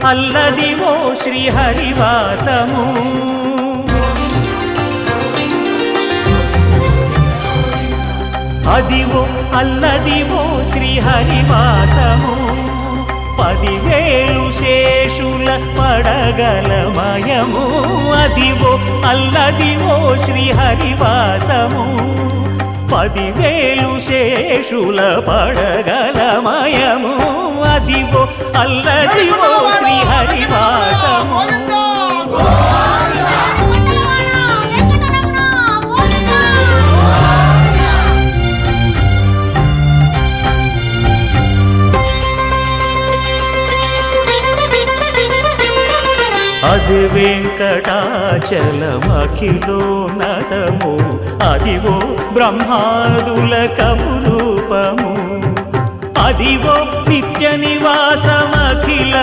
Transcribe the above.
అల్లదివో శ్రీహరివాసము అదివో అల్లదివో శ్రీహరివాసము 10,000 శేషుల పడగలమయము అదివో అల్లదివో శ్రీహరివాసము 10,000 శేషుల పడగలమయము అదివో అల్లదివో శ్రీహరివాసము అది వెంకటాచలమఖిలోన్నతము అదివో బ్రహ్మాదుల కపురూపము అదివో నిత్య నివాసమఖిల